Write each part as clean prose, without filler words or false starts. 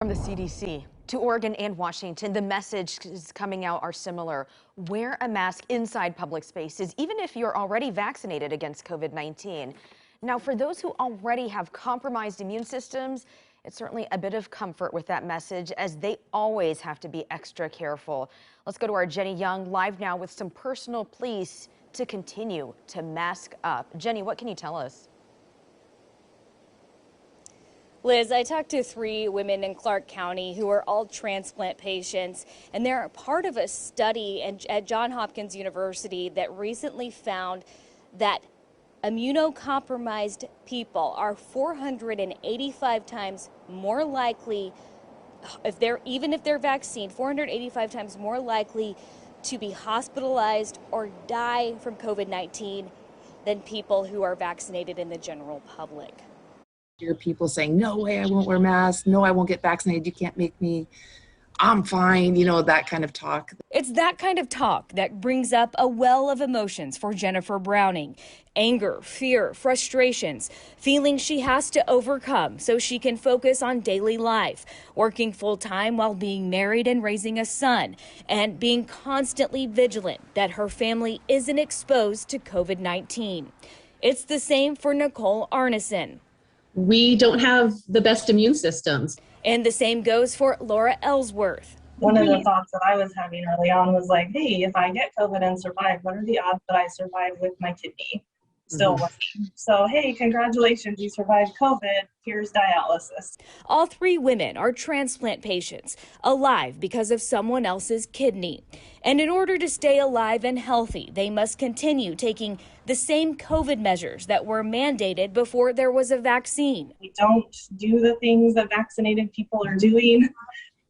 From the CDC to Oregon and Washington, the messages coming out are similar. Wear a mask inside public spaces, even if you're already vaccinated against COVID-19. Now, for those who already have compromised immune systems, it's certainly a bit of comfort with that message, as they always have to be extra careful. Let's go to our Jenny Young live now with some personal pleas to continue to mask up. Jenny, what can you tell us? Liz, I talked to 3 women in Clark County who are all transplant patients, and they're part of a study at Johns Hopkins University that recently found that immunocompromised people are 485 times more likely, even if they're vaccinated, 485 times more likely to be hospitalized or die from COVID-19 than people who are vaccinated in the general public. Hear people saying, no way, I won't wear masks. No, I won't get vaccinated. You can't make me. I'm fine. That kind of talk. It's that kind of talk that brings up a well of emotions for Jennifer Browning. Anger, fear, frustrations, feelings she has to overcome so she can focus on daily life, working full-time while being married and raising a son, and being constantly vigilant that her family isn't exposed to COVID-19. It's the same for Nicole Arneson. We don't have the best immune systems. And the same goes for Laura Ellsworth. One of the thoughts that I was having early on was like, hey, if I get COVID and survive, what are the odds that I survive with my kidney still working? So, hey, congratulations, you survived COVID. Here's dialysis. All 3 women are transplant patients, alive because of someone else's kidney. And in order to stay alive and healthy, they must continue taking the same COVID measures that were mandated before there was a vaccine. We don't do the things that vaccinated people are doing.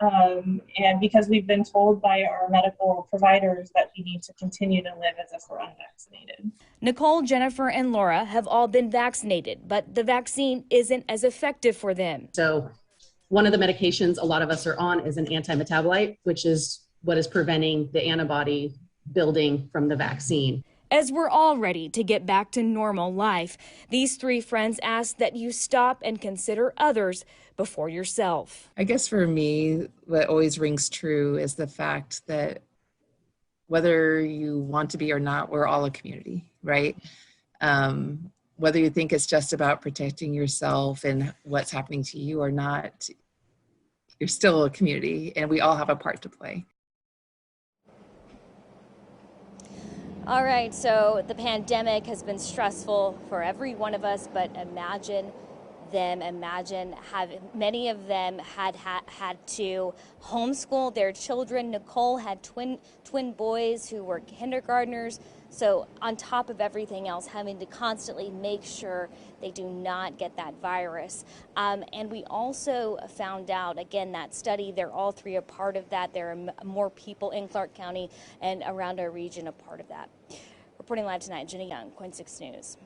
And because we've been told by our medical providers that we need to continue to live as if we're unvaccinated. Nicole, Jennifer, and Laura have all been vaccinated, but the vaccine isn't as effective for them. So one of the medications a lot of us are on is an anti-metabolite, which is what is preventing the antibody building from the vaccine. As we're all ready to get back to normal life, these 3 friends ask that you stop and consider others before yourself. I guess for me, what always rings true is the fact that whether you want to be or not, we're all a community, right? Whether you think it's just about protecting yourself and what's happening to you or not, you're still a community, and we all have a part to play. All right, so the pandemic has been stressful for every one of us, but imagine many of them had to homeschool their children. Nicole had twin boys who were kindergartners. So on top of everything else, having to constantly make sure they do not get that virus. And we also found out, again, that study, they're all 3 a part of that. There are more people in Clark County and around our region a part of that. Reporting live tonight, Jenny Young, KOIN 6 News.